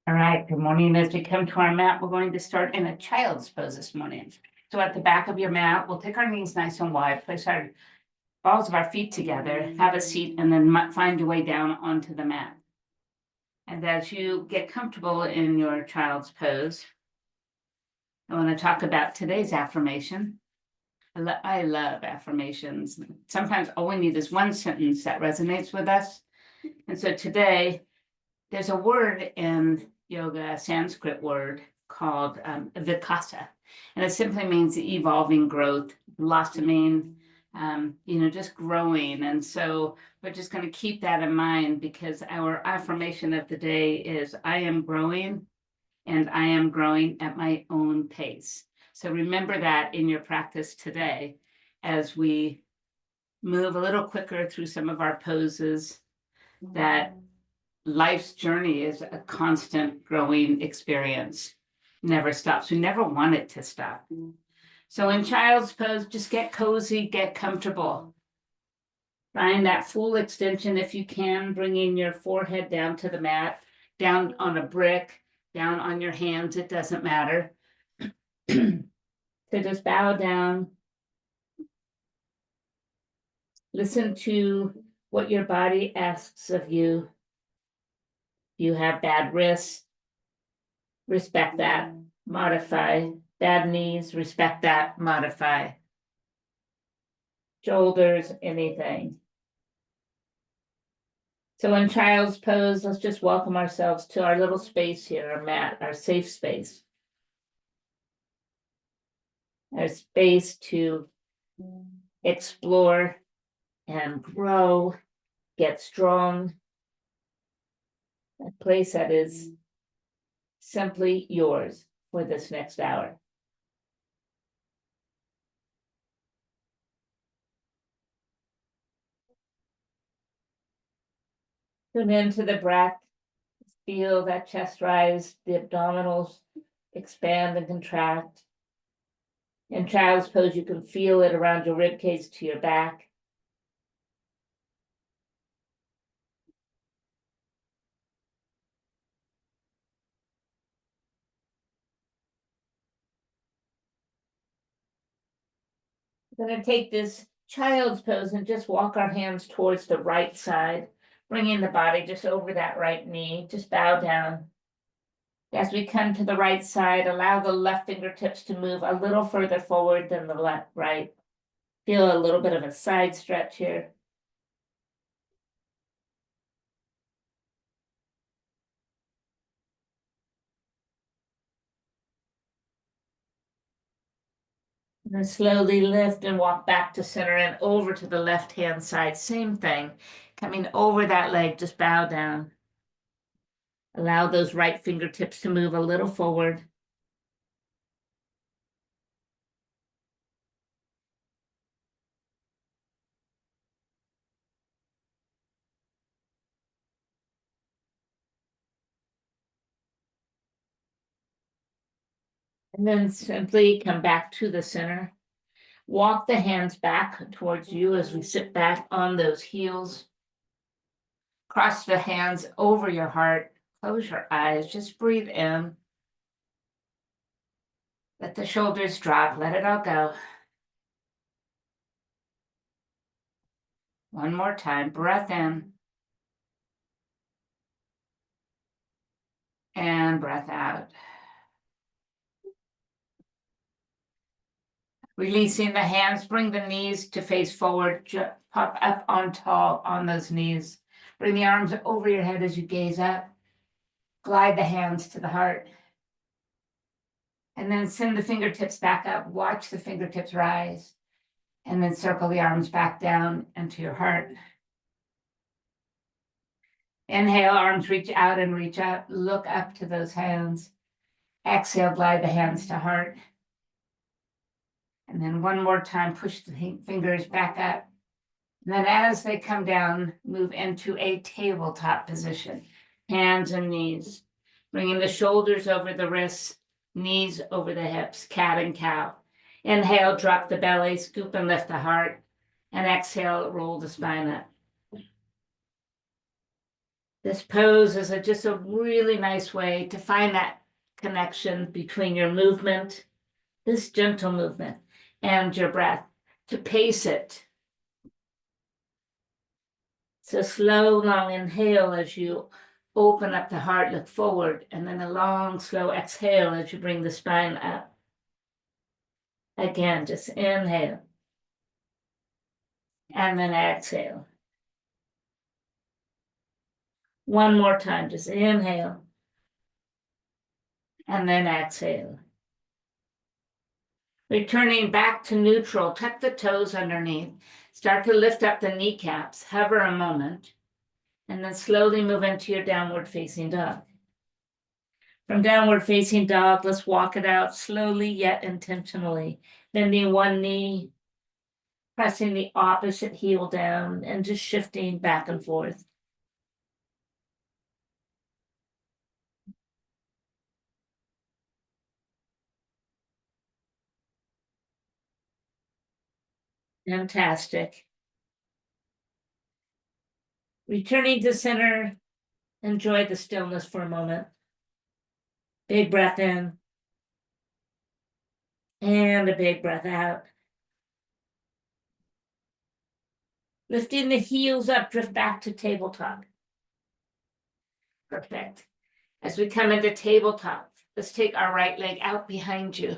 All right, good morning. As we come to our mat, we're going to start in a child's pose this morning. So at the back of your mat, we'll take our knees nice and wide, place our balls of our feet together, have a seat, and then find your way down onto the mat. And as you get comfortable in your child's pose, I want to talk about today's affirmation. I love affirmations. Sometimes all we need is one sentence that resonates with us. And so today, there's a word in yoga, a Sanskrit word called Vikasa, and it simply means evolving growth, blossoming, just growing. And so we're just going to keep that in mind, because our affirmation of the day is I am growing, and I am growing at my own pace. So remember that in your practice today as we move a little quicker through some of our poses, that life's journey is a constant growing experience. Never stops. We never want it to stop. So in child's pose, just get cozy, get comfortable. Find that full extension if you can, bringing your forehead down to the mat, down on a brick, down on your hands, it doesn't matter. So just bow down. Listen to what your body asks of you. You have bad wrists, respect that, modify. Bad knees, respect that, modify. Shoulders, anything. So in child's pose, let's just welcome ourselves to our little space here, our mat, our safe space. Our space to explore and grow, get strong. A place that is simply yours for this next hour. Tune into the breath. Feel that chest rise, the abdominals expand and contract. In child's pose, you can feel it around your rib cage to your back. We're going to take this child's pose and just walk our hands towards the right side, bringing the body just over that right knee. Just bow down. As we come to the right side, allow the left fingertips to move a little further forward than the right. Feel a little bit of a side stretch here. And then slowly lift and walk back to center and over to the left-hand side. Same thing. Coming over that leg, just bow down. Allow those right fingertips to move a little forward. And then simply come back to the center. Walk the hands back towards you as we sit back on those heels. Cross the hands over your heart. Close your eyes. Just breathe in. Let the shoulders drop. Let it all go. One more time. Breath in. And breath out. Releasing the hands, bring the knees to face forward, pop up on tall on those knees. Bring the arms over your head as you gaze up. Glide the hands to the heart. And then send the fingertips back up. Watch the fingertips rise. And then circle the arms back down into your heart. Inhale, arms reach out and reach up. Look up to those hands. Exhale, glide the hands to heart. And then one more time, push the fingers back up. And then as they come down, move into a tabletop position. Hands and knees. Bringing the shoulders over the wrists, knees over the hips, cat and cow. Inhale, drop the belly, scoop and lift the heart. And exhale, roll the spine up. This pose is just a really nice way to find that connection between your movement, this gentle movement, and your breath, to pace it. So slow, long inhale as you open up the heart, look forward, and then a long, slow exhale as you bring the spine up. Again, just inhale. And then exhale. One more time, just inhale. And then exhale. Returning back to neutral, tuck the toes underneath. Start to lift up the kneecaps, hover a moment, and then slowly move into your downward facing dog. From downward facing dog, let's walk it out slowly yet intentionally, bending one knee, pressing the opposite heel down, and just shifting back and forth. Fantastic. Returning to center, enjoy the stillness for a moment. Big breath in. And a big breath out. Lifting the heels up, drift back to tabletop. Perfect. As we come into tabletop, let's take our right leg out behind you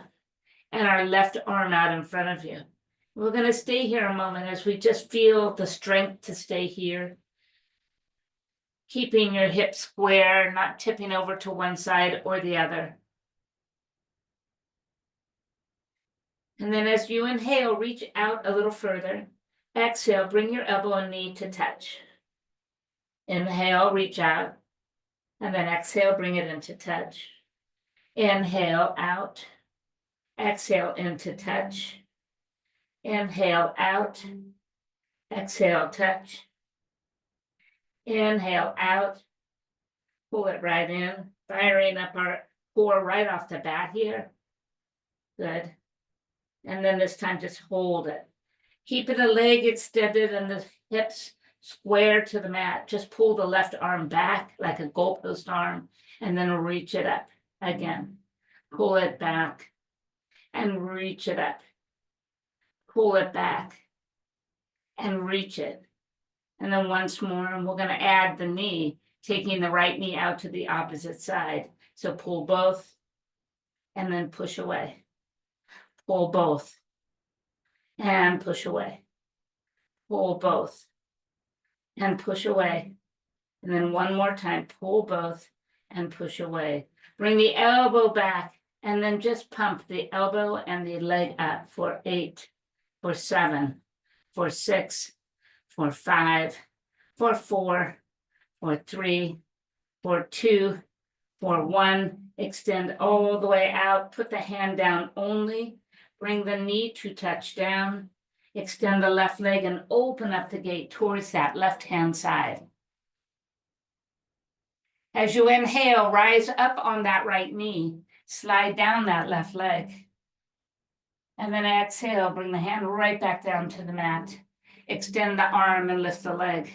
and our left arm out in front of you. We're going to stay here a moment as we just feel the strength to stay here. Keeping your hips square, not tipping over to one side or the other. And then as you inhale, reach out a little further. Exhale, bring your elbow and knee to touch. Inhale, reach out. And then exhale, bring it into touch. Inhale, out. Exhale, into touch. Inhale, out. Exhale, touch. Inhale, out. Pull it right in. Firing up our core right off the bat here. Good. And then this time, just hold it. Keeping the leg extended and the hips square to the mat. Just pull the left arm back like a goalpost arm and then reach it up again. Pull it back and reach it up. Pull it back and reach it. And then once more, and we're going to add the knee, taking the right knee out to the opposite side. So pull both and then push away. Pull both and push away. Pull both and push away. And then one more time, pull both and push away. Bring the elbow back and then just pump the elbow and the leg up for 8, for 7, for 6, for 5, for 4, for 3, for 2, for 1. Extend all the way out. Put the hand down only. Bring the knee to touch down. Extend the left leg and open up the gate towards that left-hand side. As you inhale, rise up on that right knee. Slide down that left leg. And then exhale, bring the hand right back down to the mat. Extend the arm and lift the leg.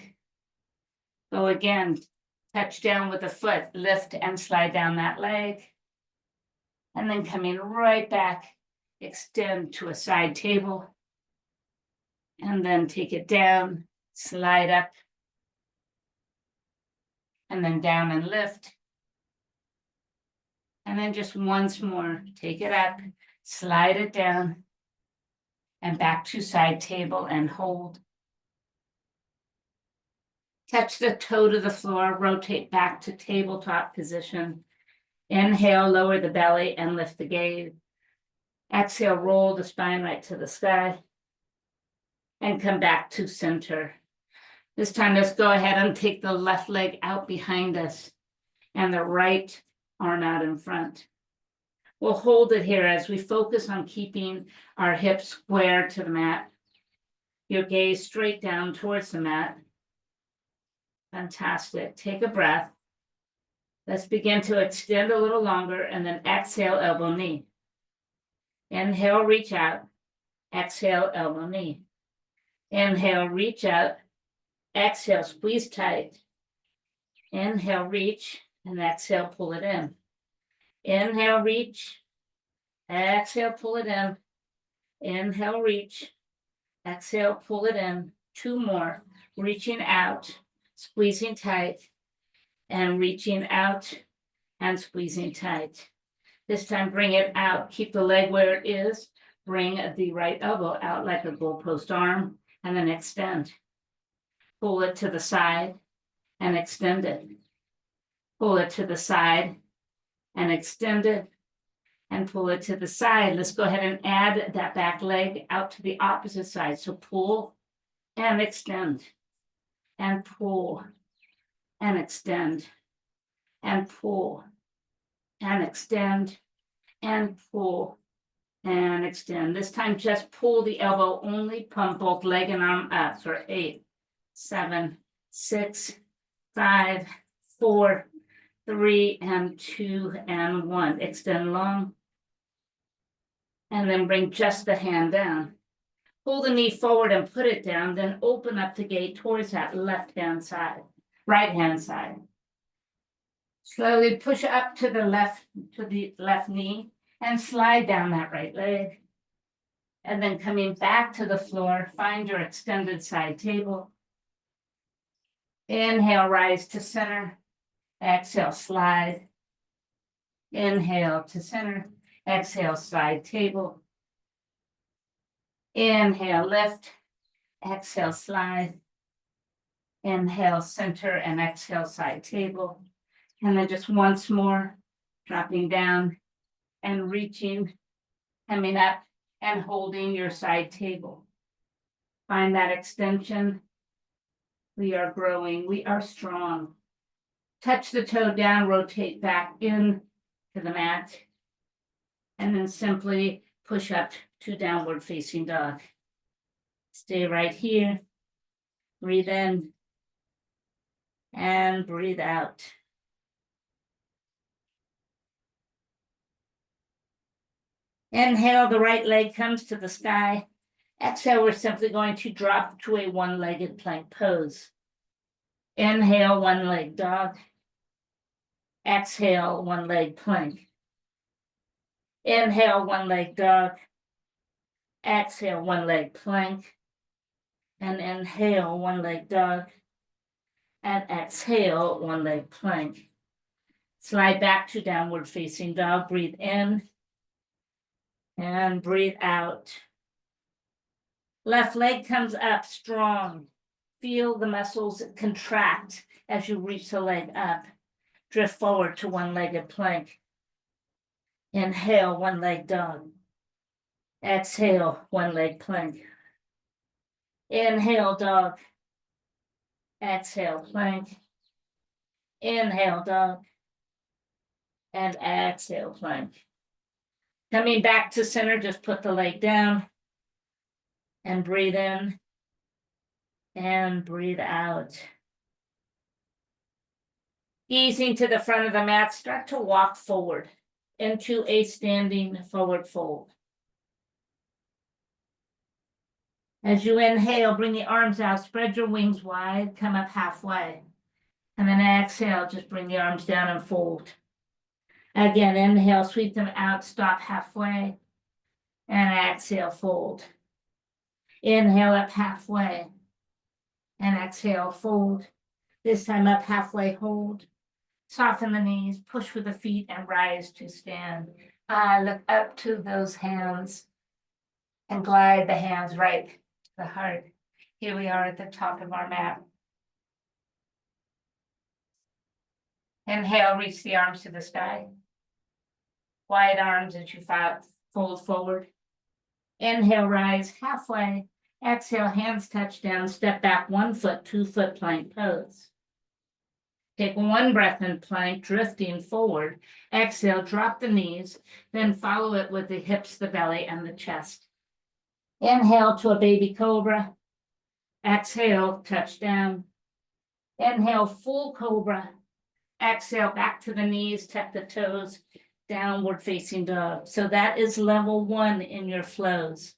Go again, touch down with the foot, lift and slide down that leg. And then coming right back, extend to a side table. And then take it down, slide up. And then down and lift. And then just once more, take it up, slide it down, and back to side table and hold. Touch the toe to the floor, rotate back to tabletop position. Inhale, lower the belly and lift the gaze. Exhale, roll the spine right to the sky. And come back to center. This time, let's go ahead and take the left leg out behind us and the right arm out in front. We'll hold it here as we focus on keeping our hips square to the mat. Your gaze straight down towards the mat. Fantastic. Take a breath. Let's begin to extend a little longer and then exhale, elbow, knee. Inhale, reach out. Exhale, elbow, knee. Inhale, reach out. Exhale, squeeze tight. Inhale, reach, and exhale, pull it in. Inhale, reach, exhale, pull it in. Inhale, reach, exhale, pull it in. 2 more, reaching out, squeezing tight, and reaching out and squeezing tight. This time, bring it out. Keep the leg where it is. Bring the right elbow out like a goalpost arm, and then extend. Pull it to the side and extend it. Pull it to the side and extend it, and pull it to the side. Let's go ahead and add that back leg out to the opposite side. So pull and extend, and pull and extend, and pull and extend, and pull and extend. This time, just pull the elbow only, pump both leg and arm up for 8, 7, 6, 5, 4, 3, and 2, and 1. Extend long. And then bring just the hand down. Pull the knee forward and put it down, then open up the gate towards that left-hand side, right-hand side. Slowly push up to the left knee and slide down that right leg. And then coming back to the floor, find your extended side table. Inhale, rise to center. Exhale, slide. Inhale to center. Exhale, side table. Inhale, lift. Exhale, slide. Inhale, center, and exhale, side table. And then just once more, dropping down and reaching, coming up and holding your side table. Find that extension. We are growing. We are strong. Touch the toe down, rotate back in to the mat, and then simply push up to downward facing dog. Stay right here. Breathe in and breathe out. Inhale, the right leg comes to the sky. Exhale, we're simply going to drop to a one-legged plank pose. Inhale, one-leg dog. Exhale, one-leg plank. Inhale, one-leg dog. Exhale, one-leg plank. And inhale, one-leg dog. And exhale, one-leg plank. Slide back to downward facing dog. Breathe in and breathe out. Left leg comes up strong. Feel the muscles contract as you reach the leg up. Drift forward to one-legged plank. Inhale, one-leg dog. Exhale, one-leg plank. Inhale, dog. Exhale, plank. Inhale, dog. And exhale, plank. Coming back to center, just put the leg down and breathe in and breathe out. Easing to the front of the mat, start to walk forward into a standing forward fold. As you inhale, bring the arms out, spread your wings wide, come up halfway. And then exhale, just bring the arms down and fold. Again, inhale, sweep them out, stop halfway. And exhale, fold. Inhale up halfway. And exhale, fold. This time up halfway, hold. Soften the knees, push with the feet, and rise to stand. Look up to those hands and glide the hands right to the heart. Here we are at the top of our mat. Inhale, reach the arms to the sky. Wide arms as you fold forward. Inhale, rise halfway. Exhale, hands touch down, step back 1 foot, 2 foot plank pose. Take 1 breath in plank, drifting forward. Exhale, drop the knees, then follow it with the hips, the belly, and the chest. Inhale to a baby cobra. Exhale, touch down. Inhale, full cobra. Exhale, back to the knees, tuck the toes, downward facing dog. So that is level 1 in your flows.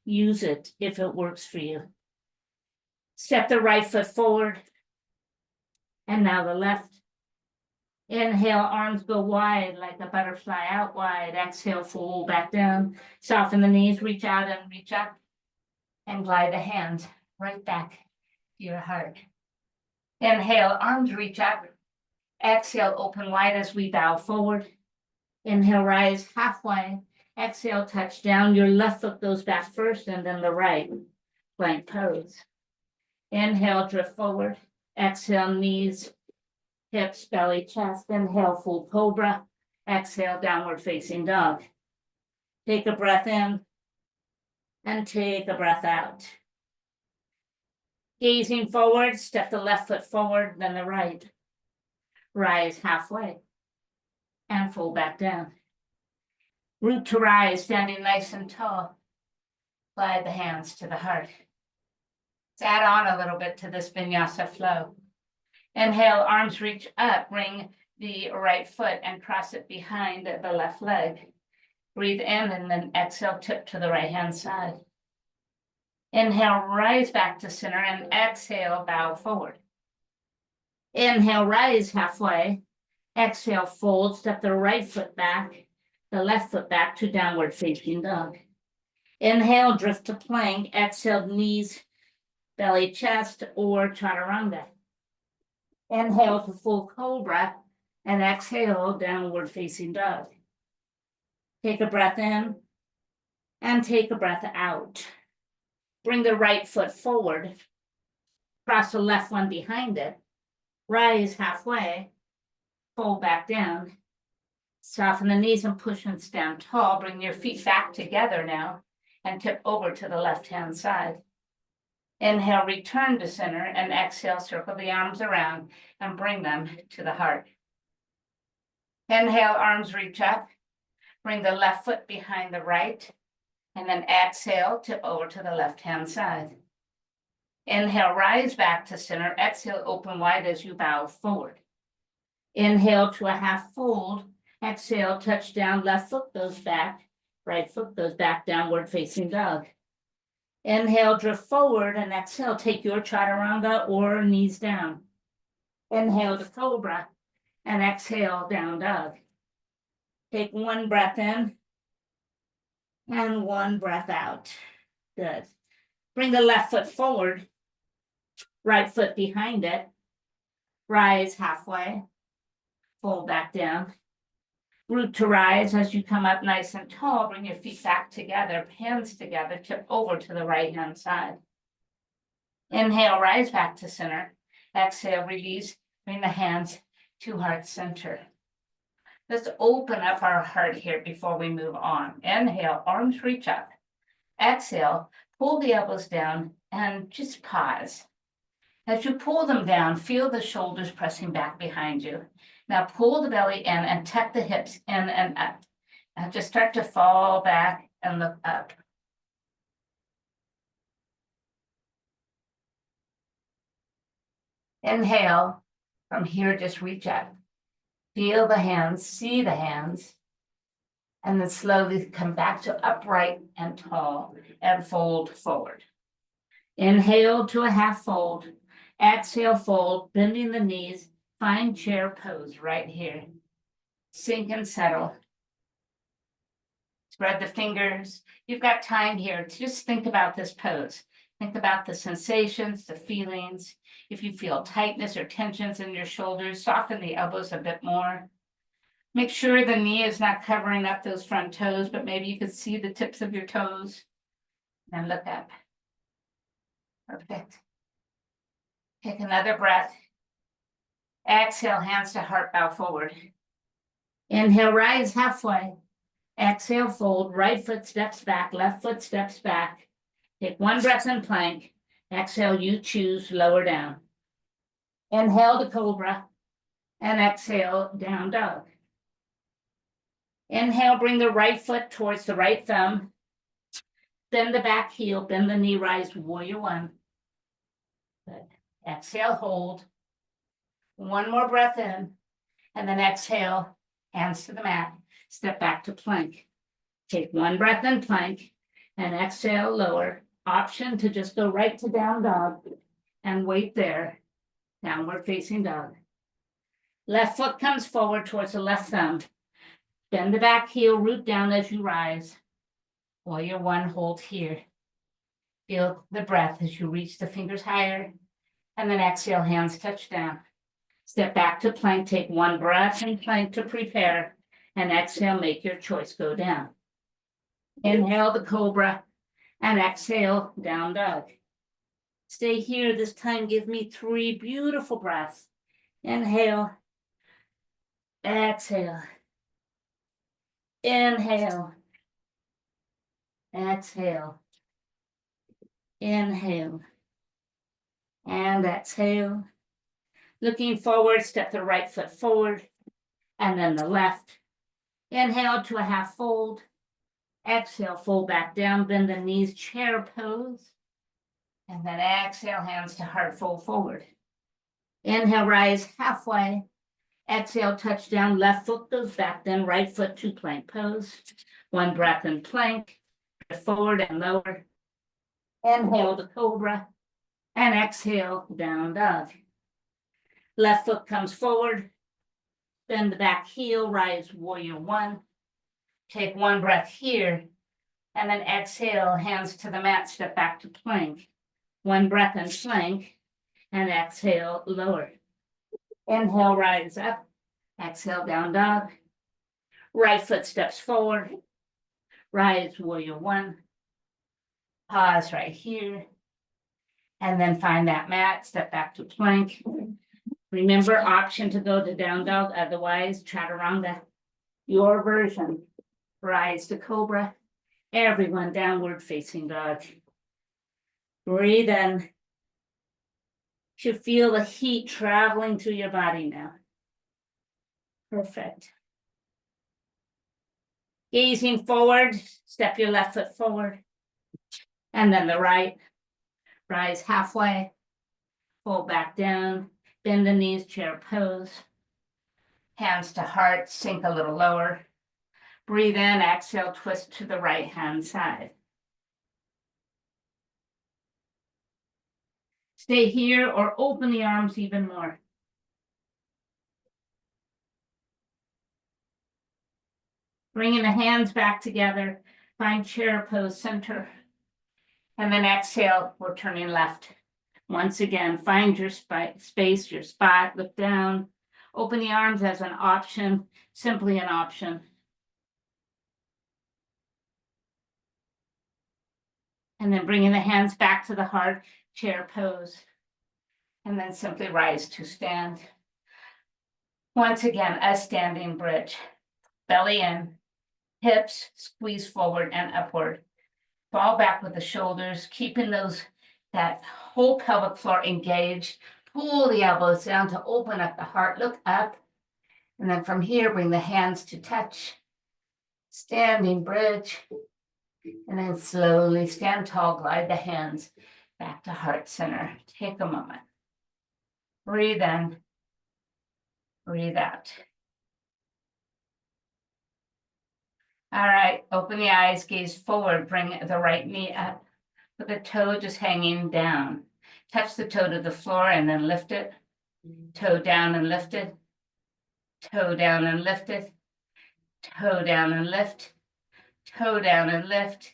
Use it if it works for you. Step the right foot forward. And now the left. Inhale, arms go wide like a butterfly, out wide. Exhale, fold back down. Soften the knees, reach out and reach up. And glide the hands right back to your heart. Inhale, arms reach up. Exhale, open wide as we bow forward. Inhale, rise halfway. Exhale, touch down. Your left foot goes back first and then the right. Plank pose. Inhale, drift forward. Exhale, knees, hips, belly, chest. Inhale, full cobra. Exhale, downward facing dog. Take a breath in and take a breath out. Gazing forward, step the left foot forward, then the right. Rise halfway and fold back down. Root to rise, standing nice and tall. Glide the hands to the heart. Let's add on a little bit to this vinyasa flow. Inhale, arms reach up, bring the right foot and cross it behind the left leg. Breathe in and then exhale, tip to the right hand side. Inhale, rise back to center and exhale, bow forward. Inhale, rise halfway. Exhale, fold, step the right foot back, the left foot back to downward facing dog. Inhale, drift to plank. Exhale, knees, belly, chest, or chaturanga. Inhale to full cobra and exhale, downward facing dog. Take a breath in and take a breath out. Bring the right foot forward, cross the left one behind it, rise halfway, fold back down, soften the knees and push and stand tall. Bring your feet back together now and tip over to the left-hand side. Inhale, return to center, and exhale, circle the arms around and bring them to the heart. Inhale, arms reach up, bring the left foot behind the right, and then exhale, tip over to the left-hand side. Inhale, rise back to center. Exhale, open wide as you bow forward. Inhale to a half fold. Exhale, touch down, left foot goes back, right foot goes back, downward facing dog. Inhale, drift forward, and exhale, take your chaturanga or knees down. Inhale to cobra, and exhale, down dog. Take one breath in, and one breath out. Good. Bring the left foot forward, right foot behind it. Rise halfway, fold back down. Root to rise as you come up nice and tall. Bring your feet back together, hands together, tip over to the right-hand side. Inhale, rise back to center. Exhale, release, bring the hands to heart center. Let's open up our heart here before we move on. Inhale, arms reach up. Exhale, pull the elbows down and just pause. As you pull them down, feel the shoulders pressing back behind you. Now pull the belly in and tuck the hips in and up. And just start to fall back and look up. Inhale, from here just reach up. Feel the hands, see the hands, and then slowly come back to upright and tall and fold forward. Inhale to a half fold. Exhale, fold, bending the knees. Find chair pose right here. Sink and settle. Spread the fingers. You've got time here to just think about this pose. Think about the sensations, the feelings. If you feel tightness or tensions in your shoulders, soften the elbows a bit more. Make sure the knee is not covering up those front toes, but maybe you could see the tips of your toes. And look up. Perfect. Take another breath. Exhale, hands to heart, bow forward. Inhale, rise halfway. Exhale, fold, right foot steps back, left foot steps back. Take one breath in plank. Exhale, you choose, lower down. Inhale to cobra, and exhale, down dog. Inhale, bring the right foot towards the right thumb. Bend the back heel, bend the knee, rise, warrior one. Good. Exhale, hold. One more breath in, and then exhale, hands to the mat, step back to plank. Take one breath in plank, and exhale, lower. Option to just go right to down dog, and wait there, downward facing dog. Left foot comes forward towards the left thumb. Bend the back heel, root down as you rise. Warrior one, hold here. Feel the breath as you reach the fingers higher. And then exhale, hands touch down. Step back to plank, take one breath in plank to prepare. And exhale, make your choice, go down. Inhale the cobra and exhale, down dog. Stay here, this time give me 3 beautiful breaths. Inhale, exhale, inhale, exhale, inhale, and exhale. Looking forward, step the right foot forward, and then the left. Inhale to a half fold. Exhale, fold back down, bend the knees, chair pose. And then exhale, hands to heart, fold forward. Inhale, rise halfway. Exhale, touch down, left foot goes back, then right foot to plank pose. One breath in plank, forward and lower. Inhale the cobra, and exhale, down dog. Left foot comes forward, bend the back heel, rise warrior one. Take one breath here, and then exhale, hands to the mat, step back to plank. One breath in plank, and exhale, lower. Inhale, rise up. Exhale, down dog. Right foot steps forward. Rise, warrior one. Pause right here. And then find that mat, step back to plank. Remember, option to go to down dog, otherwise chaturanga. Your version. Rise to cobra. Everyone downward facing dog. Breathe in. You feel the heat traveling through your body now. Perfect. Gazing forward, step your left foot forward. And then the right. Rise halfway. Fold back down. Bend the knees, chair pose. Hands to heart, sink a little lower. Breathe in, exhale, twist to the right hand side. Stay here or open the arms even more. Bringing the hands back together, find chair pose center. And then exhale, we're turning left. Once again, find your space, your spot, look down. Open the arms as an option, simply an option. And then bringing the hands back to the heart, chair pose. And then simply rise to stand. Once again, a standing bridge. Belly in, hips squeeze forward and upward. Fall back with the shoulders, keeping that whole pelvic floor engaged. Pull the elbows down to open up the heart, look up. And then from here, bring the hands to touch. Standing bridge. And then slowly stand tall, glide the hands back to heart center. Take a moment. Breathe in, breathe out. All right, open the eyes, gaze forward, bring the right knee up with the toe just hanging down. Touch the toe to the floor and then lift it. Toe down and lift it. Toe down and lift it. Toe down and lift. Toe down and lift.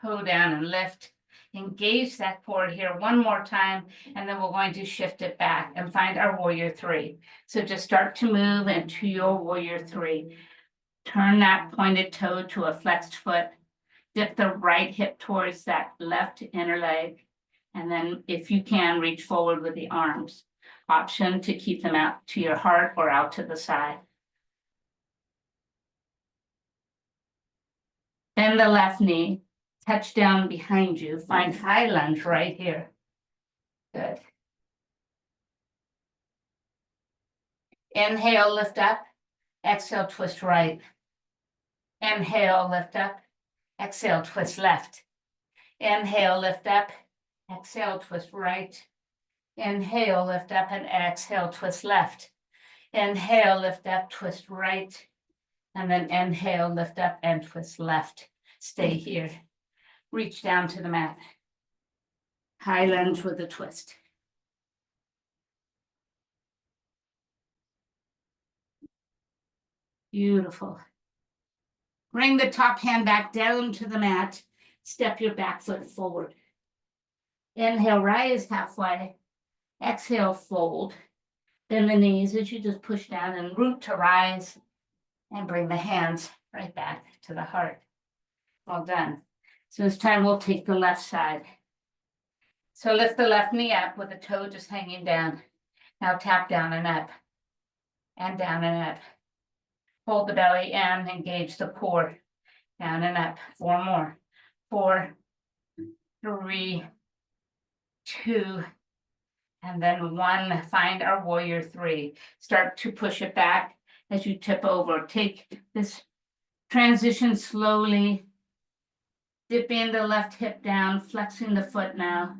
Toe down and lift. Engage that core here one more time, and then we're going to shift it back and find our warrior three. So just start to move into your warrior three. Turn that pointed toe to a flexed foot. Dip the right hip towards that left inner leg. And then if you can, reach forward with the arms. Option to keep them out to your heart or out to the side. Bend the left knee. Touch down behind you. Find high lunge right here. Good. Inhale, lift up. Exhale, twist right. Inhale, lift up. Exhale, twist left. Inhale, lift up. Exhale, twist right. Inhale, lift up, and exhale, twist left. Inhale, lift up, twist right. And then inhale, lift up, and twist left. Stay here. Reach down to the mat. High lunge with a twist. Beautiful. Bring the top hand back down to the mat. Step your back foot forward. Inhale, rise halfway. Exhale, fold. Bend the knees as you just push down and root to rise. And bring the hands right back to the heart. Well done. So this time we'll take the left side. So lift the left knee up with the toe just hanging down. Now tap down and up. And down and up. Hold the belly and engage the core. Down and up. 4 more. 4, 3, 2, and then 1. Find our warrior 3. Start to push it back as you tip over. Take this transition slowly. Dipping the left hip down, flexing the foot now.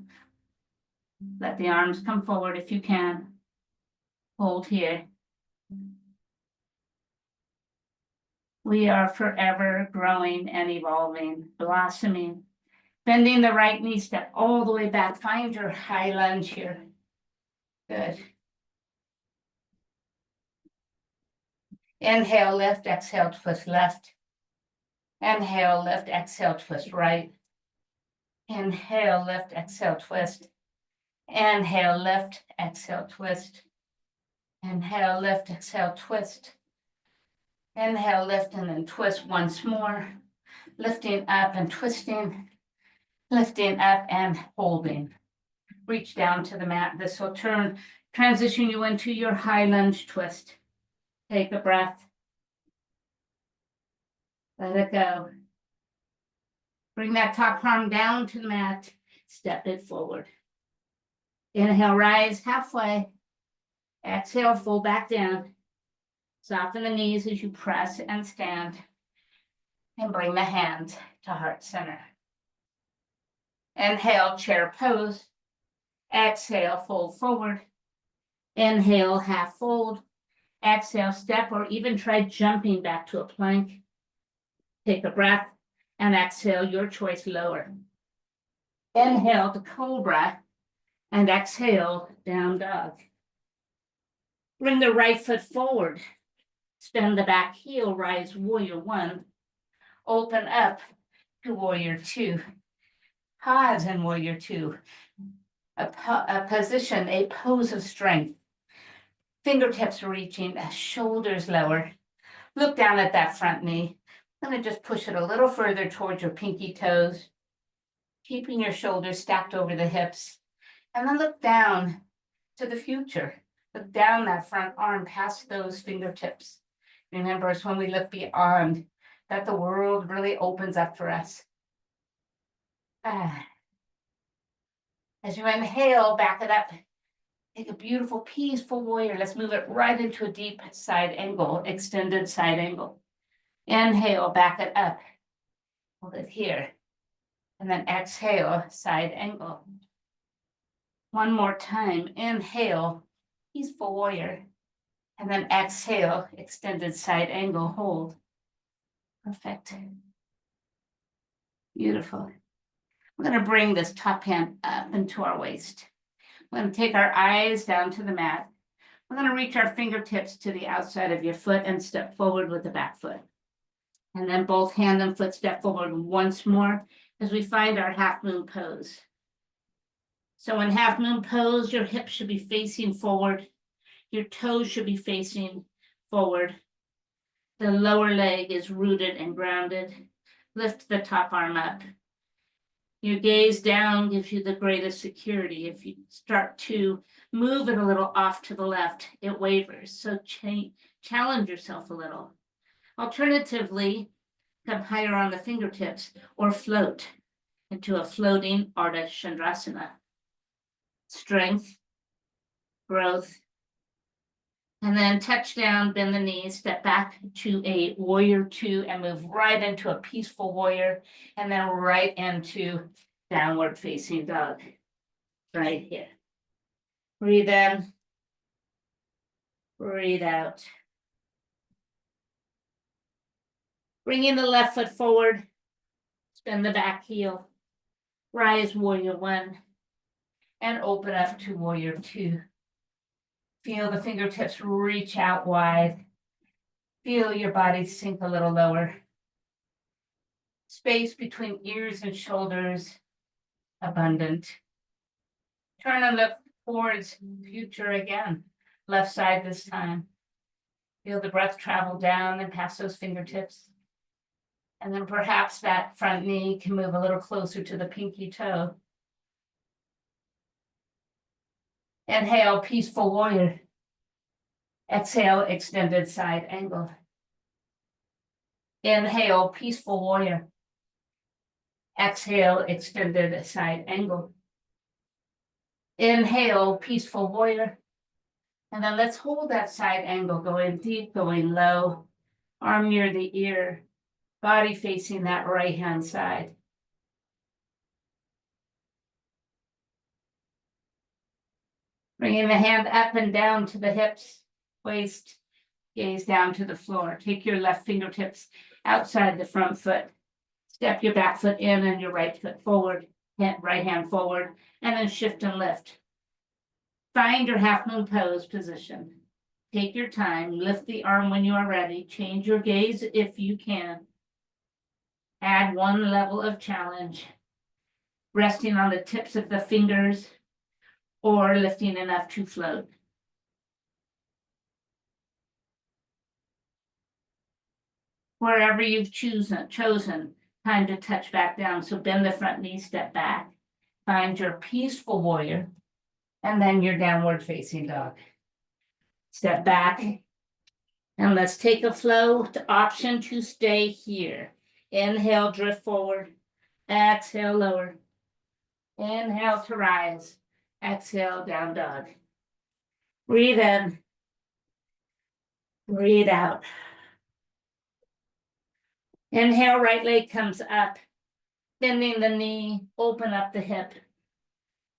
Let the arms come forward if you can. Hold here. We are forever growing and evolving, blossoming. Bending the right knee, step all the way back. Find your high lunge here. Good. Inhale, lift, exhale, twist left. Inhale, lift, exhale, twist right. Inhale, lift, exhale, twist. Inhale, lift, exhale, twist. Inhale, lift, exhale, twist. Inhale, lift, and then twist once more. Lifting up and twisting. Lifting up and holding. Reach down to the mat. This will transition you into your high lunge twist. Take a breath. Let it go. Bring that top arm down to the mat. Step it forward. Inhale, rise halfway. Exhale, fold back down. Soften the knees as you press and stand. And bring the hands to heart center. Inhale, chair pose. Exhale, fold forward. Inhale, half fold. Exhale, step or even try jumping back to a plank. Take a breath and exhale, your choice, lower. Inhale to cobra and exhale, down dog. Bring the right foot forward. Spin the back heel, rise, warrior 1. Open up to warrior 2. Pause in warrior 2. A position, a pose of strength. Fingertips reaching, shoulders lower. Look down at that front knee. I'm going to just push it a little further towards your pinky toes. Keeping your shoulders stacked over the hips. And then look down to the future. Look down that front arm past those fingertips. Remember, it's when we look beyond that the world really opens up for us. As you inhale, back it up. Take a beautiful, peaceful warrior. Let's move it right into a deep side angle, extended side angle. Inhale, back it up. Hold it here. And then exhale, side angle. One more time. Inhale, peaceful warrior. And then exhale, extended side angle, hold. Perfect. Beautiful. We're going to bring this top hand up into our waist. We're going to take our eyes down to the mat. We're going to reach our fingertips to the outside of your foot and step forward with the back foot. And then both hand and foot step forward once more as we find our half moon pose. So in half moon pose, your hips should be facing forward. Your toes should be facing forward. The lower leg is rooted and grounded. Lift the top arm up. Your gaze down gives you the greatest security. If you start to move it a little off to the left, it wavers. So challenge yourself a little. Alternatively, come higher on the fingertips or float into a floating Ardha Chandrasana. Strength, growth, and then touch down, bend the knees, step back to a warrior 2 and move right into a peaceful warrior, and then right into downward facing dog, right here. Breathe in, breathe out. Bringing the left foot forward, spin the back heel, rise warrior 1, and open up to warrior 2. Feel the fingertips reach out wide. Feel your body sink a little lower. Space between ears and shoulders, abundant. Turn and look towards future again. Left side this time. Feel the breath travel down and past those fingertips. And then perhaps that front knee can move a little closer to the pinky toe. Inhale, peaceful warrior. Exhale, extended side angle. Inhale, peaceful warrior. Exhale, extended side angle. Inhale, peaceful warrior. And then let's hold that side angle, going deep, going low. Arm near the ear, body facing that right hand side. Bringing the hand up and down to the hips, waist, gaze down to the floor. Take your left fingertips outside the front foot. Step your back foot in and your right foot forward, right hand forward, and then shift and lift. Find your half moon pose position. Take your time, lift the arm when you are ready, change your gaze if you can. Add one level of challenge, resting on the tips of the fingers or lifting enough to float. Wherever you've chosen, time to touch back down. So bend the front knee, step back. Find your peaceful warrior, and then your downward facing dog. Step back, and let's take a flow to option to stay here. Inhale, drift forward. Exhale, lower. Inhale to rise. Exhale, down dog. Breathe in. Breathe out. Inhale, right leg comes up, bending the knee, open up the hip.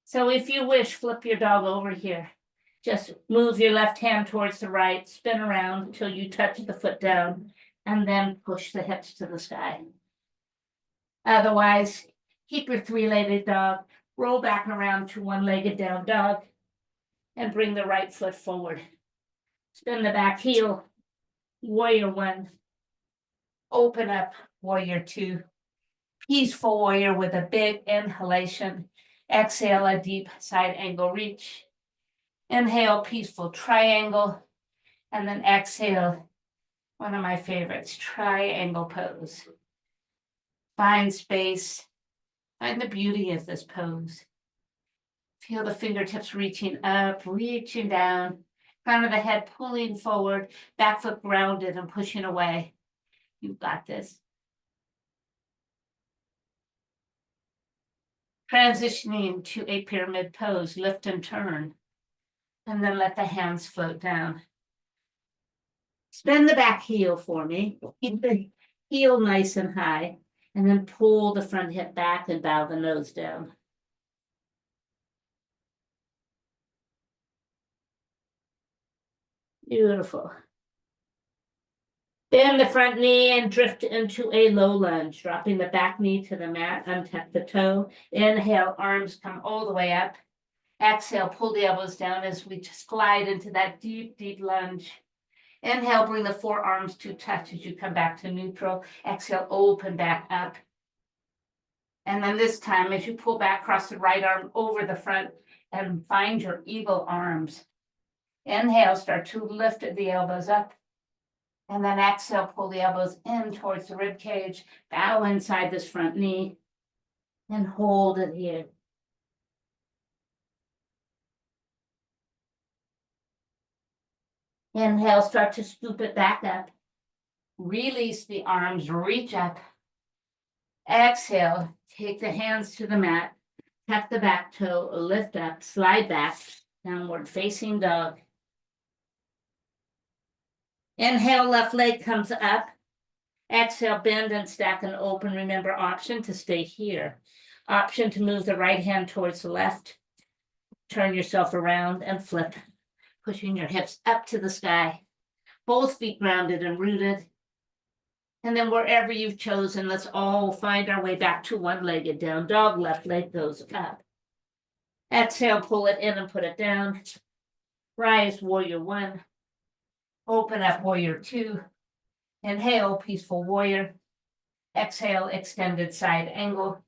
So if you wish, flip your dog over here. Just move your left hand towards the right, spin around until you touch the foot down, and then push the hips to the sky. Otherwise, keep your three-legged dog, roll back around to one-legged down dog, and bring the right foot forward. Spin the back heel, warrior one. Open up, warrior two. Peaceful warrior with a big inhalation. Exhale, a deep side angle reach. Inhale, peaceful triangle. And then exhale, one of my favorites, triangle pose. Find space. Find the beauty of this pose. Feel the fingertips reaching up, reaching down. Front of the head pulling forward, back foot grounded and pushing away. You've got this. Transitioning to a pyramid pose, lift and turn. And then let the hands float down. Spin the back heel for me. Keep the heel nice and high. And then pull the front hip back and bow the nose down. Beautiful. Bend the front knee and drift into a low lunge, dropping the back knee to the mat, untuck the toe. Inhale, arms come all the way up. Exhale, pull the elbows down as we just glide into that deep, deep lunge. Inhale, bring the forearms to touch as you come back to neutral. Exhale, open back up. And then this time, as you pull back, cross the right arm over the front and find your eagle arms. Inhale, start to lift the elbows up. And then exhale, pull the elbows in towards the rib cage, bow inside this front knee, and hold it here. Inhale, start to scoop it back up. Release the arms, reach up. Exhale, take the hands to the mat, tuck the back toe, lift up, slide back, downward facing dog. Inhale, left leg comes up. Exhale, bend and stack and open. Remember, option to stay here. Option to move the right hand towards the left. Turn yourself around and flip, pushing your hips up to the sky. Both feet grounded and rooted. And then wherever you've chosen, let's all find our way back to one-legged down dog. Left leg goes up. Exhale, pull it in and put it down. Rise, warrior one. Open up, warrior two. Inhale, peaceful warrior. Exhale, extended side angle.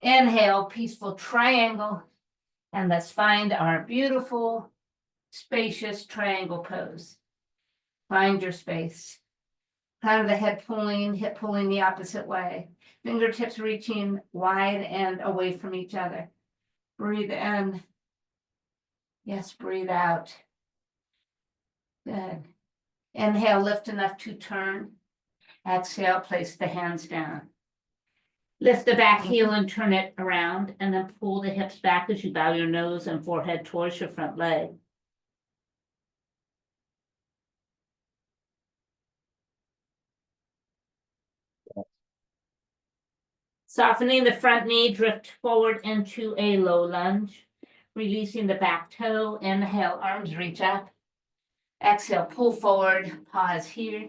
Inhale, peaceful triangle. And let's find our beautiful, spacious triangle pose. Find your space. Crown of the head pulling, hip pulling the opposite way. Fingertips reaching wide and away from each other. Breathe in. Yes, breathe out. Good. Inhale, lift enough to turn. Exhale, place the hands down. Lift the back heel and turn it around, and then pull the hips back as you bow your nose and forehead towards your front leg. Softening the front knee, drift forward into a low lunge. Releasing the back toe. Inhale, arms reach up. Exhale, pull forward, pause here.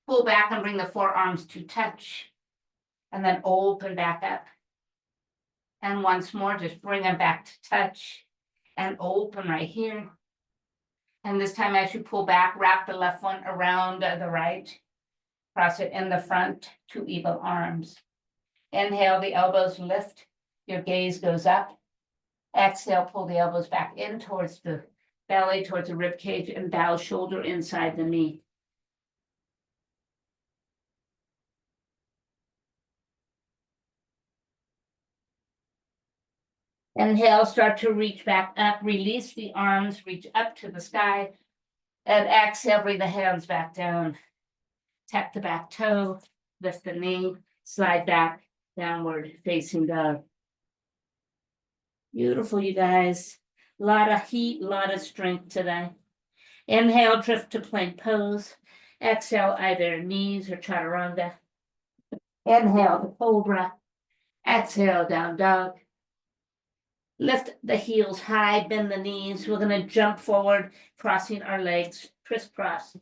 Pull back and bring the forearms to touch. And then open back up. And once more, just bring them back to touch. And open right here. And this time as you pull back, wrap the left one around the right. Cross it in the front, two eagle arms. Inhale, the elbows lift. Your gaze goes up. Exhale, pull the elbows back in towards the belly, towards the rib cage, and bow shoulder inside the knee. Inhale, start to reach back up, release the arms, reach up to the sky. And exhale, bring the hands back down. Tap the back toe, lift the knee, slide back, downward facing dog. Beautiful, you guys. A lot of heat, a lot of strength today. Inhale, drift to plank pose. Exhale, either knees or chaturanga. Inhale, the cobra. Exhale, down dog. Lift the heels high, bend the knees. We're going to jump forward, crossing our legs, crisscross,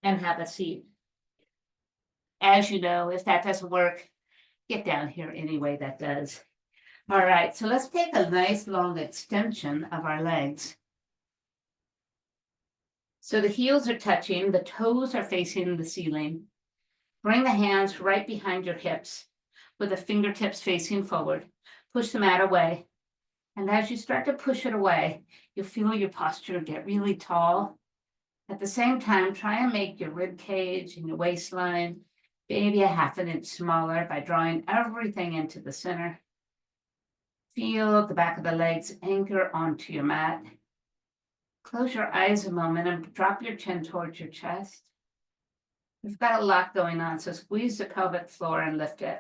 and have a seat. As you know, if that doesn't work, get down here anyway that does. All right, so let's take a nice long extension of our legs. So the heels are touching, the toes are facing the ceiling. Bring the hands right behind your hips with the fingertips facing forward. Push the mat away. And as you start to push it away, you'll feel your posture get really tall. At the same time, try and make your rib cage and your waistline maybe a half an inch smaller by drawing everything into the center. Feel the back of the legs anchor onto your mat. Close your eyes a moment and drop your chin towards your chest. We've got a lot going on, so squeeze the pelvic floor and lift it.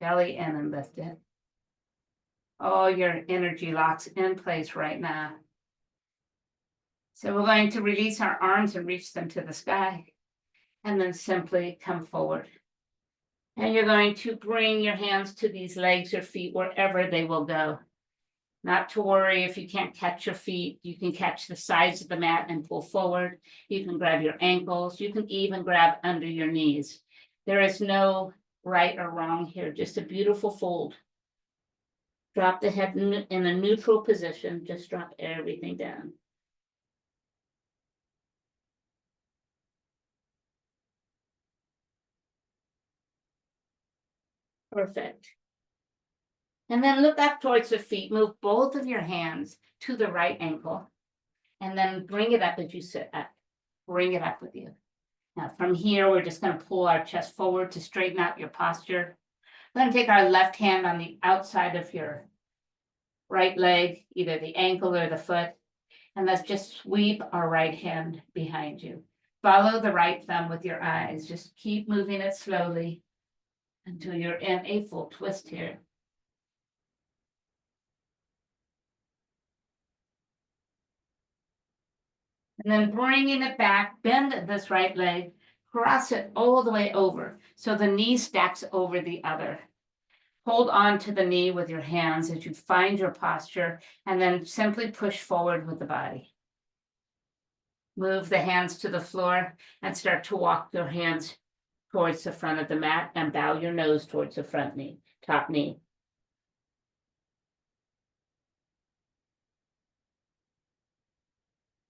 Belly in and lift it. All your energy locks in place right now. So we're going to release our arms and reach them to the sky, and then simply come forward. And you're going to bring your hands to these legs or feet wherever they will go. Not to worry if you can't catch your feet. You can catch the sides of the mat and pull forward. You can grab your ankles. You can even grab under your knees. There is no right or wrong here, just a beautiful fold. Drop the head in a neutral position. Just drop everything down. Perfect. And then look up towards the feet. Move both of your hands to the right ankle. And then bring it up as you sit up. Bring it up with you. Now from here, we're just going to pull our chest forward to straighten out your posture. We're going to take our left hand on the outside of your right leg, either the ankle or the foot. And let's just sweep our right hand behind you. Follow the right thumb with your eyes. Just keep moving it slowly until you're in a full twist here. And then bringing it back, bend this right leg, cross it all the way over. So the knee stacks over the other. Hold on to the knee with your hands as you find your posture, and then simply push forward with the body. Move the hands to the floor and start to walk your hands towards the front of the mat and bow your nose towards the front knee, top knee.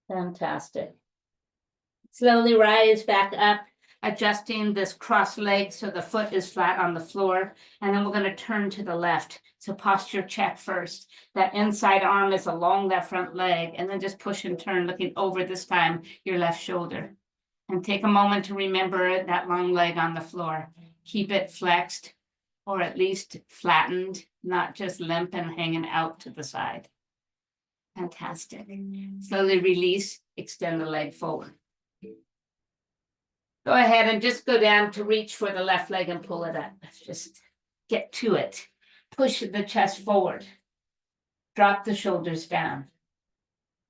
Fantastic. Slowly rise back up, adjusting this cross leg so the foot is flat on the floor. And then we're going to turn to the left. So posture check first. That inside arm is along that front leg, and then just push and turn, looking over this time your left shoulder. And take a moment to remember that long leg on the floor. Keep it flexed, or at least flattened, not just limp and hanging out to the side. Fantastic. Slowly release, extend the leg forward. Go ahead and just go down to reach for the left leg and pull it up. Let's just get to it. Push the chest forward. Drop the shoulders down.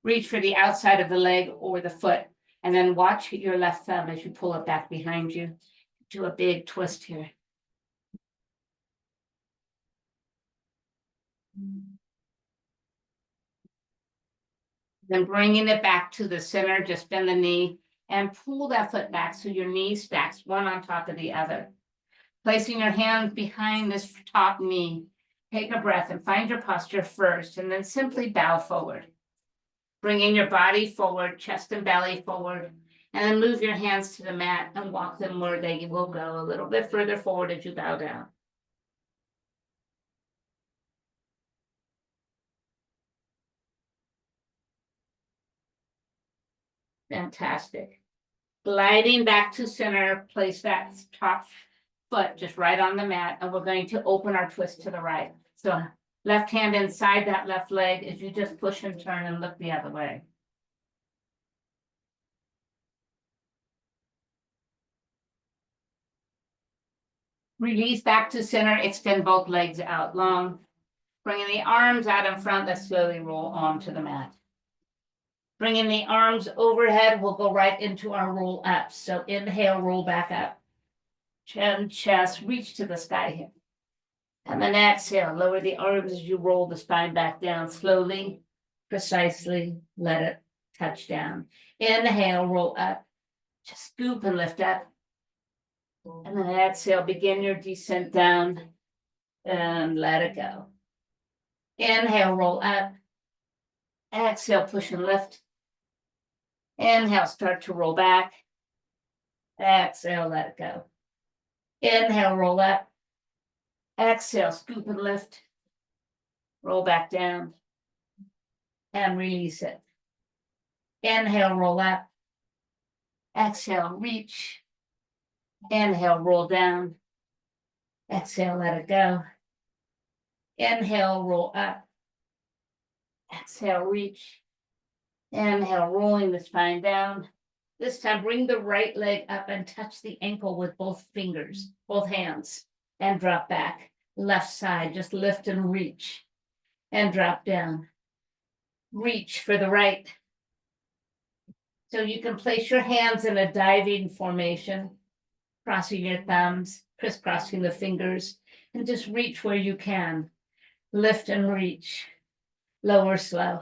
Reach for the outside of the leg or the foot, and then watch your left thumb as you pull it back behind you. Do a big twist here. Then bringing it back to the center, just bend the knee and pull that foot back so your knee stacks one on top of the other. Placing your hands behind this top knee. Take a breath and find your posture first, and then simply bow forward. Bringing your body forward, chest and belly forward, and then move your hands to the mat and walk them where they will go a little bit further forward as you bow down. Fantastic. Gliding back to center, place that top foot just right on the mat, and we're going to open our twist to the right. So left hand inside that left leg as you just push and turn and look the other way. Release back to center, extend both legs out long. Bringing the arms out in front, let's slowly roll onto the mat. Bringing the arms overhead, we'll go right into our roll up. So inhale, roll back up. Chin, chest, reach to the sky here. And then exhale, lower the arms as you roll the spine back down slowly, precisely, let it touch down. Inhale, roll up, just scoop and lift up. And then exhale, begin your descent down and let it go. Inhale, roll up. Exhale, push and lift. Inhale, start to roll back. Exhale, let it go. Inhale, roll up. Exhale, scoop and lift. Roll back down. And release it. Inhale, roll up. Exhale, reach. Inhale, roll down. Exhale, let it go. Inhale, roll up. Exhale, reach. Inhale, rolling the spine down. This time, bring the right leg up and touch the ankle with both fingers, both hands, and drop back. Left side, just lift and reach, and drop down. Reach for the right. So you can place your hands in a diving formation, crossing your thumbs, crisscrossing the fingers, and just reach where you can. Lift and reach. Lower slow.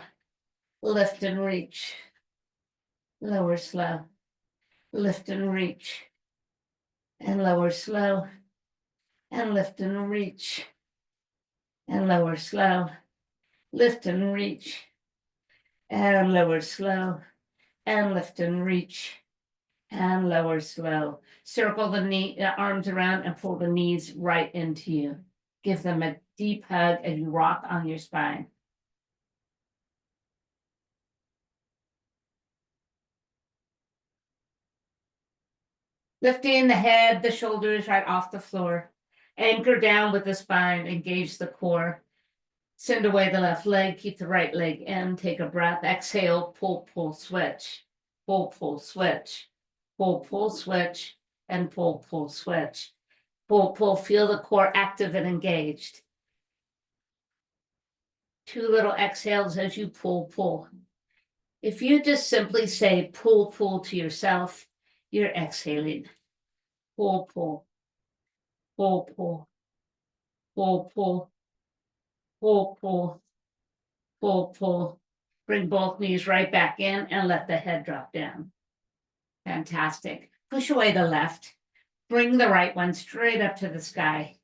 Lift and reach. Lower slow. Lift and reach. And lower slow. And lift and reach. And lower slow. Lift and reach. And lower slow. And lift and reach. And lower slow. Circle the arms around and pull the knees right into you. Give them a deep hug as you rock on your spine. Lifting the head, the shoulders right off the floor. Anchor down with the spine, engage the core. Send away the left leg, keep the right leg in, take a breath, exhale, pull, pull, switch. Pull, pull, switch. Pull, pull, switch, and pull, pull, switch. Pull, pull, feel the core active and engaged. 2 little exhales as you pull, pull. If you just simply say pull, pull to yourself, you're exhaling. Pull, pull, pull, pull, pull, pull, pull, pull, pull, pull. Bring both knees right back in and let the head drop down. Fantastic. Push away the left. Bring the right one straight up to the sky.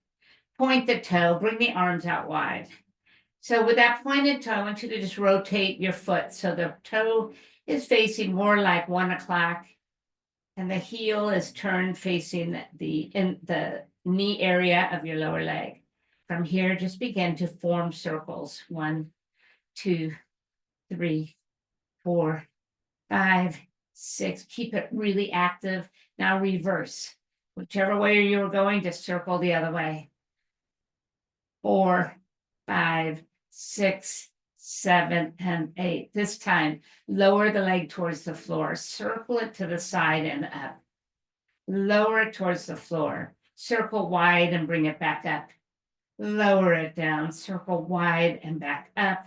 Point the toe, bring the arms out wide. So with that pointed toe, I want you to just rotate your foot so the toe is facing more like 1 o'clock And the heel is turned facing the knee area of your lower leg. From here, just begin to form circles. 1, 2, 3, 4, 5, 6. Keep it really active. Now reverse. Whichever way you're going, just circle the other way. 4, 5, 6, 7, and 8. This time, lower the leg towards the floor. Circle it to the side and up. Lower it towards the floor. Circle wide and bring it back up. Lower it down. Circle wide and back up.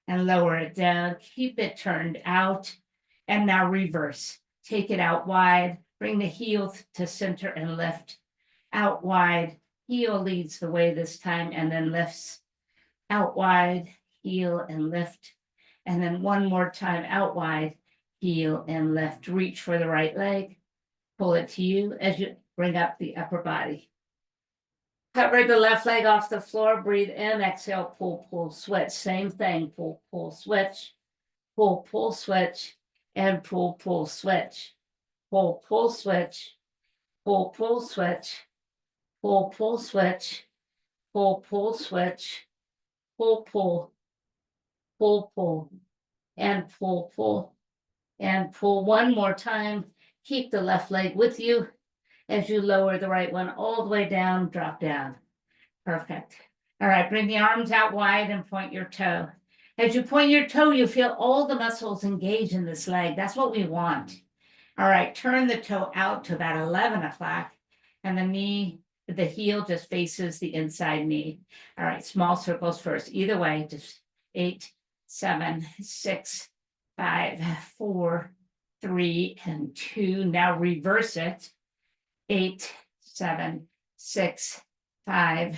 And lower it down. Keep it turned out. And now reverse. Take it out wide. Bring the heel to center and lift. Out wide. Heel leads the way this time and then lifts. Out wide, heel and lift. And then one more time, out wide, heel and lift. Reach for the right leg. Pull it to you as you bring up the upper body. Cover the left leg off the floor. Breathe in, exhale, pull, pull, switch. Same thing, pull, pull, switch. Pull, pull, switch. And pull, pull, switch. Pull, pull, switch. Pull, pull, switch. Pull, pull, switch. Pull, pull, switch. Pull, pull. Pull, pull. And pull, pull. And pull one more time. Keep the left leg with you as you lower the right one all the way down, drop down. Perfect. All right, bring the arms out wide and point your toe. As you point your toe, you feel all the muscles engage in this leg. That's what we want. All right, turn the toe out to about 11 o'clock, and the heel just faces the inside knee. All right, small circles first. Either way, just 8, 7, 6, 5, 4, 3, and 2. Now reverse it. 8, 7, 6, 5,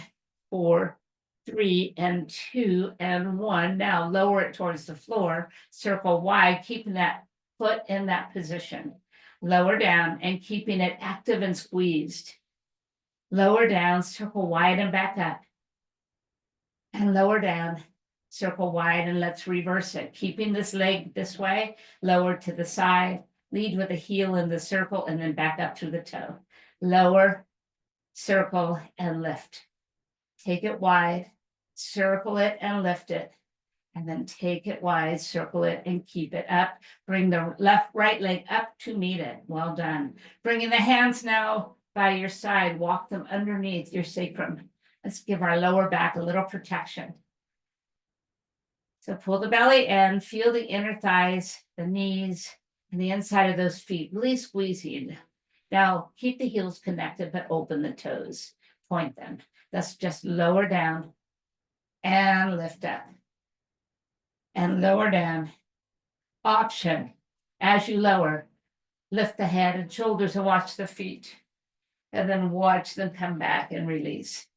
4, 3, and 2, and 1. Now lower it towards the floor. Circle wide, keeping that foot in that position. Lower down and keeping it active and squeezed. Lower down, circle wide and back up. And lower down, circle wide, and let's reverse it. Keeping this leg this way, lower to the side, lead with the heel in the circle, and then back up to the toe. Lower, circle, and lift. Take it wide, circle it, and lift it. And then take it wide, circle it, and keep it up. Bring the right leg up to meet it. Well done. Bringing the hands now by your side, walk them underneath your sacrum. Let's give our lower back a little protection. So pull the belly in, feel the inner thighs, the knees, and the inside of those feet, really squeezing. Now keep the heels connected, but open the toes, point them. Let's just lower down and lift up. And lower down. Option, as you lower, lift the head and shoulders and watch the feet. And then watch them come back and release.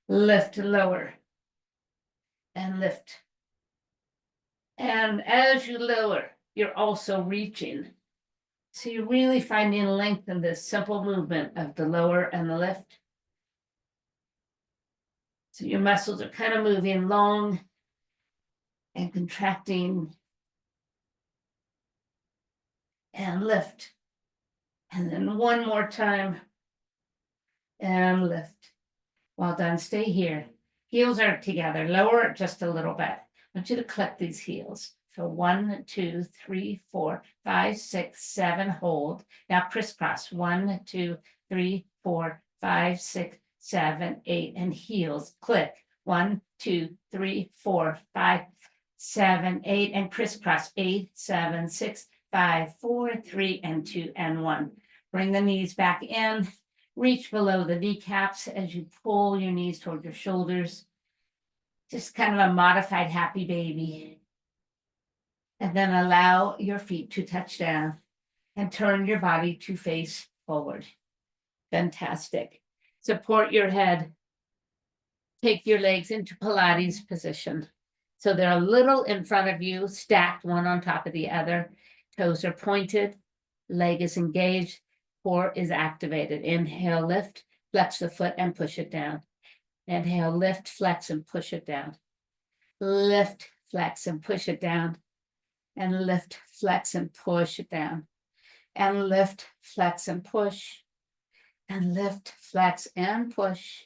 Lift, lower, and lift. And as you lower, you're also reaching. So you're really finding length in this simple movement of the lower and the lift. So your muscles are kind of moving long and contracting. And lift. And then one more time. And lift. Well done. Stay here. Heels are together. Lower it just a little bit. I want you to clip these heels. So 1, 2, 3, 4, 5, 6, 7. Hold. Now crisscross. 1, 2, 3, 4, 5, 6, 7, 8. And heels. Click. 1, 2, 3, 4, 5, 7, 8. And crisscross. 8, 7, 6, 5, 4, 3, and 2, and 1. Bring the knees back in. Reach below the kneecaps as you pull your knees toward your shoulders. Just kind of a modified happy baby. And then allow your feet to touch down and turn your body to face forward. Fantastic. Support your head. Take your legs into Pilates position. So they're a little in front of you, stacked one on top of the other. Toes are pointed, leg is engaged, core is activated. Inhale, lift, flex the foot and push it down. Inhale, lift, flex and push it down. Lift, flex and push it down. And lift, flex and push it down. and lift, flex and push, and lift, flex and push,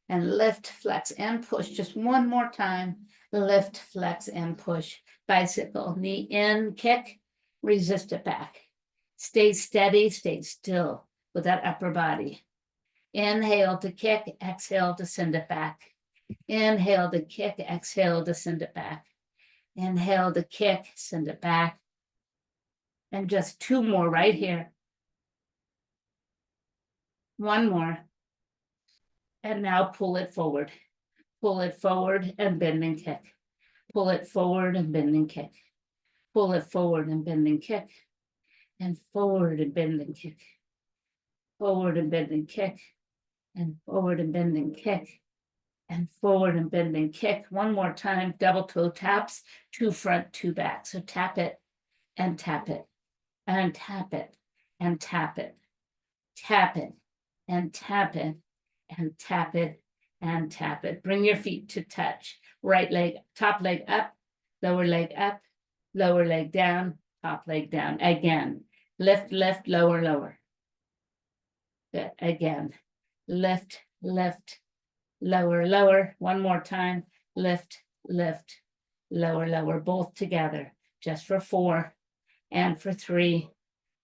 and lift, flex and push. Just one more time. Lift, flex and push. Bicycle, knee in, kick, resist it back. Stay steady, stay still with that upper body. Inhale to kick, exhale to send it back. Inhale to kick, exhale to send it back. Inhale to kick, send it back. And just two more right here. One more. And now pull it forward. Pull it forward and bend and kick. Pull it forward and bend and kick. Pull it forward and bend and kick. And forward and bend and kick. Forward and bend and kick. And forward and bend and kick. And forward and bend and kick. One more time, double toe taps, two front, two back. So tap it and tap it and tap it and tap it. Tap it and tap it and tap it and tap it. Bring your feet to touch. Right leg, top leg up, lower leg up, lower leg down, top leg down. Again, lift, lift, lower, lower. Good. Again, lift, lift, lower, lower. One more time, lift, lift, lower, lower. Both together, just for 4, and for 3,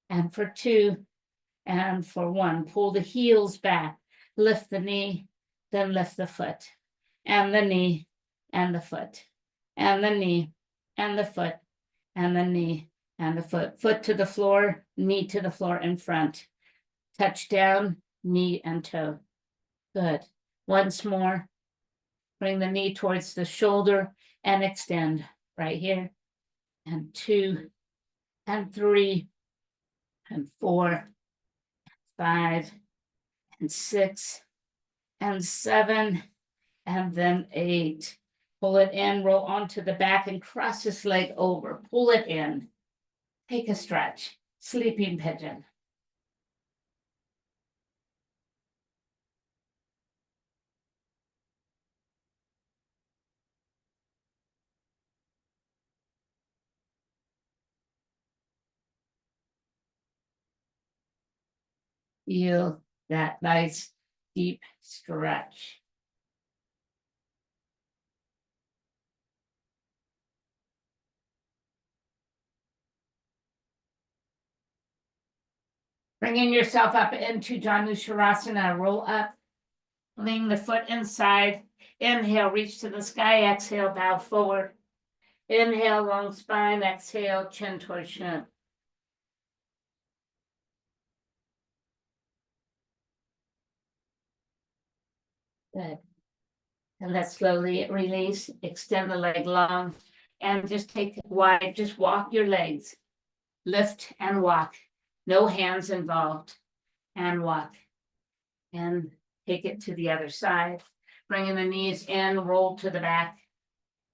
and for 2, and for 1. Pull the heels back, lift the knee, then lift the foot, and the knee, and the foot, and the knee, and the foot, and the knee, and the foot. Foot to the floor, knee to the floor in front. Touch down, knee and toe. Good. Once more. Bring the knee towards the shoulder and extend right here. And 2, and 3, and 4, 5, and 6, and 7, and then 8. Pull it in, roll onto the back and cross this leg over. Pull it in. Take a stretch. Sleeping pigeon. Feel that nice deep stretch. Bringing yourself up into Janusharasana, roll up, lean the foot inside. Inhale, reach to the sky. Exhale, bow forward. Inhale, long spine. Exhale, chin towards shin. Good. And let's slowly release. Extend the leg long. And just take it wide. Just walk your legs. Lift and walk. No hands involved. And walk. And take it to the other side. Bringing the knees in, roll to the back.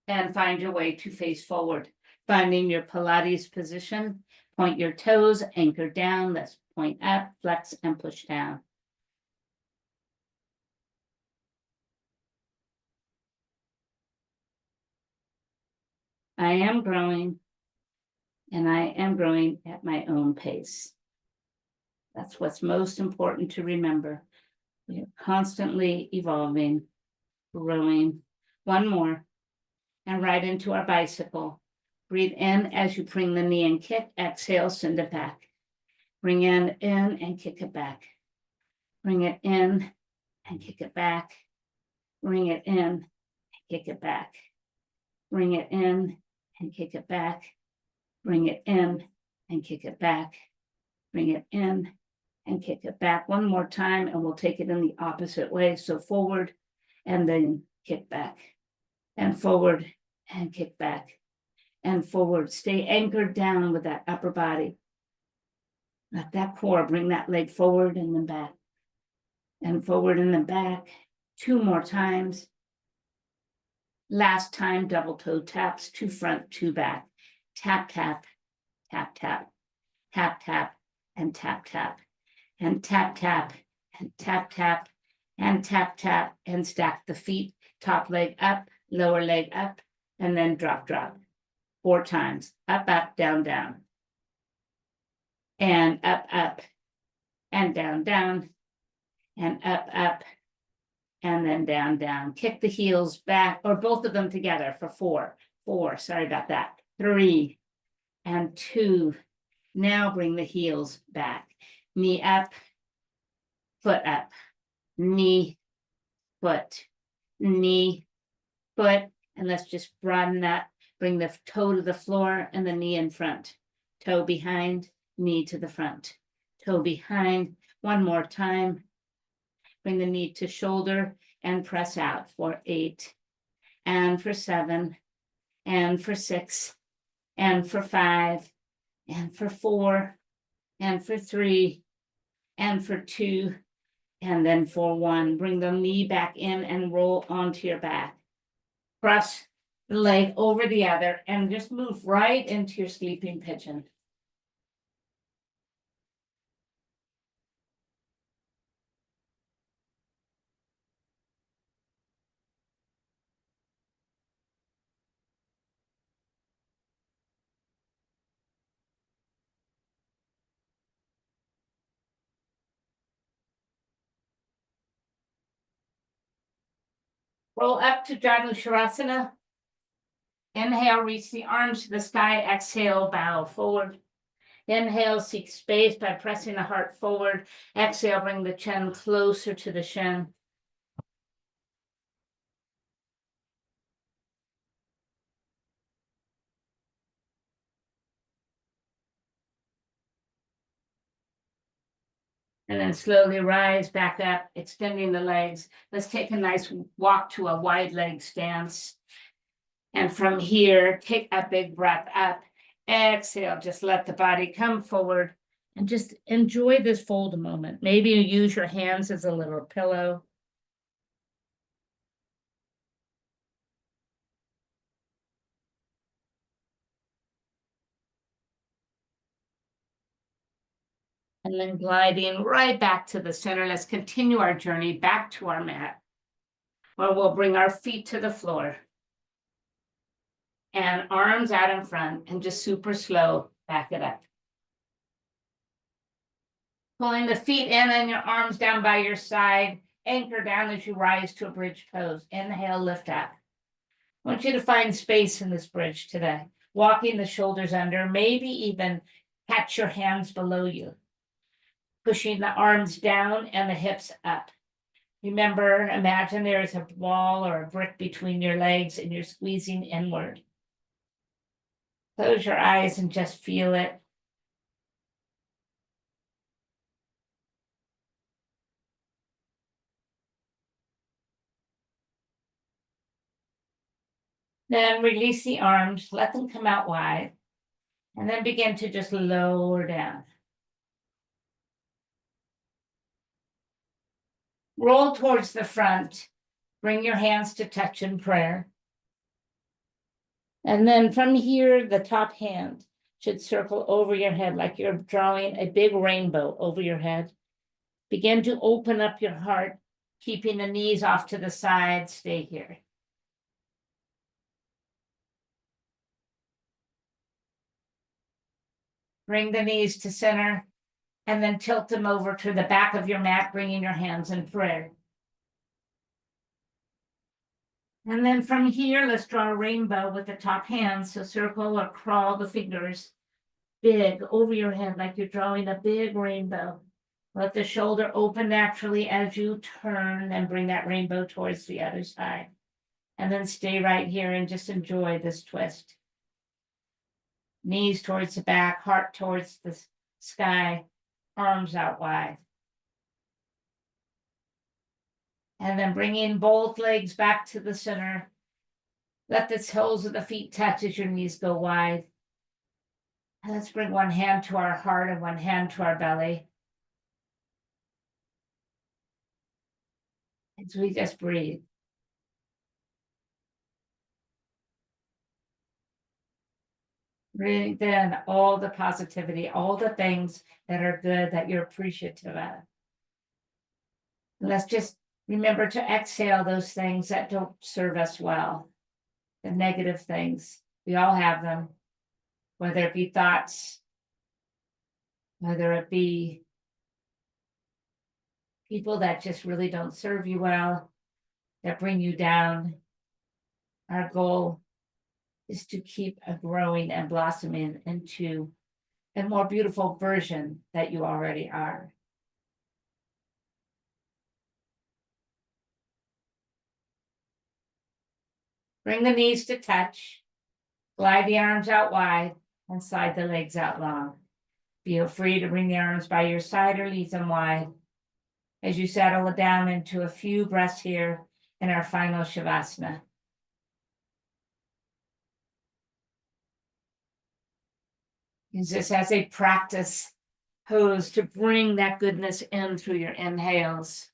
And find your way to face forward. Finding your Pilates position. Point your toes, anchor down. Let's point up, flex, and push down. I am growing, and I am growing at my own pace. That's what's most important to remember. We are constantly evolving, growing. One more, and right into our bicycle. Breathe in as you bring the knee and kick. Exhale, send it back. Bring in and kick it back. Bring it in and kick it back. Bring it in and kick it back. Bring it in and kick it back. Bring it in and kick it back. Bring it in and kick it back. One more time, and we'll take it in the opposite way. So forward and then kick back. And forward and kick back. And forward. Stay anchored down with that upper body. Let that core bring that leg forward and then back. And forward and then back. 2 more times. Last time, double toe taps, 2 front, 2 back. Tap, tap, tap, tap, tap, tap, and tap, tap, and tap, tap, and tap, tap, and tap, tap, and stack the feet. Top leg up, lower leg up, and then drop, drop. 4 times. Up, up, down, down. and up, and down, and up, and then down. Kick the heels back, or both of them together for 4, sorry about that, 3, and 2. Now bring the heels back, knee up, foot up, knee, foot, knee, foot, and let's just broaden that. Bring the toe to the floor and the knee in front. Toe behind, knee to the front. Toe behind, one more time. Bring the knee to shoulder and press out for 8, and for 7, and for 6, and for 5, and for 4, and for 3, and for 2, and then for 1. Bring the knee back in and roll onto your back. Cross the leg over the other and just move right into your sleeping pigeon. Roll up to Janushirasana. Inhale, reach the arms to the sky. Exhale, bow forward. Inhale, seek space by pressing the heart forward. Exhale, bring the chin closer to the shin. And then slowly rise back up, extending the legs. Let's take a nice walk to a wide leg stance. And from here, take a big breath up. Exhale, just let the body come forward and just enjoy this fold moment. Maybe you use your hands as a little pillow. And then gliding right back to the center. Let's continue our journey back to our mat, where we'll bring our feet to the floor. And arms out in front, and just super slow, back it up. Pulling the feet in and your arms down by your side. Anchor down as you rise to a bridge pose. Inhale, lift up. I want you to find space in this bridge today. Walking the shoulders under, maybe even catch your hands below you. Pushing the arms down and the hips up. Remember, imagine there is a wall or a brick between your legs and you're squeezing inward. Close your eyes and just feel it. Then release the arms, let them come out wide, and then begin to just lower down. Roll towards the front. Bring your hands to touch in prayer. And then from here, the top hand should circle over your head like you're drawing a big rainbow over your head. Begin to open up your heart, keeping the knees off to the side. Stay here. Bring the knees to center and then tilt them over to the back of your mat, bringing your hands in prayer. And then from here, let's draw a rainbow with the top hands. So circle or crawl the fingers big over your head like you're drawing a big rainbow. Let the shoulder open naturally as you turn and bring that rainbow towards the other side. And then stay right here and just enjoy this twist. Knees towards the back, heart towards the sky, arms out wide. And then bringing both legs back to the center. Let the toes of the feet touch as your knees go wide. And let's bring one hand to our heart and one hand to our belly. As we just breathe. Breathe in all the positivity, all the things that are good that you're appreciative of. Let's just remember to exhale those things that don't serve us well, the negative things. We all have them, whether it be thoughts, whether it be people that just really don't serve you well, that bring you down. Our goal is to keep growing and blossoming into a more beautiful version that you already are. Bring the knees to touch, glide the arms out wide, and slide the legs out long. Feel free to bring the arms by your side or leave them wide as you settle down into a few breaths here in our final Shavasana. Use this as a practice pose to bring that goodness in through your inhales.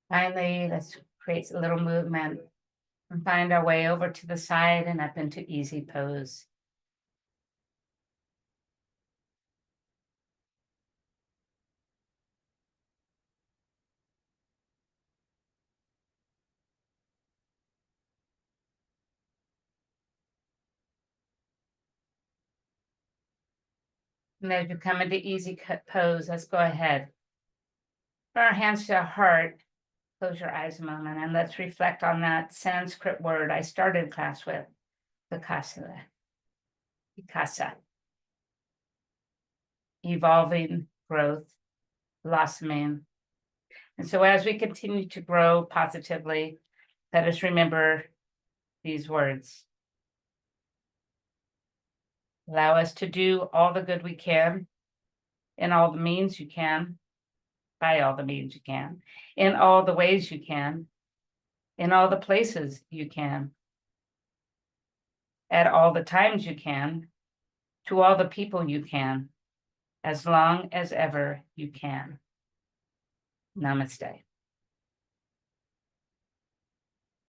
Finally, let's create a little movement and find our way over to the side and up into easy pose. And as you come into easy pose, let's go ahead. Put our hands to our heart. Close your eyes a moment and let's reflect on that Sanskrit word I started class with, Vikasa. Vikasa. Evolving, growth, blossoming. And so as we continue to grow positively, let us remember these words. Allow us to do all the good we can, in all the means you can, by all the means you can, in all the ways you can, in all the places you can, at all the times you can, to all the people you can, as long as ever you can. Namaste.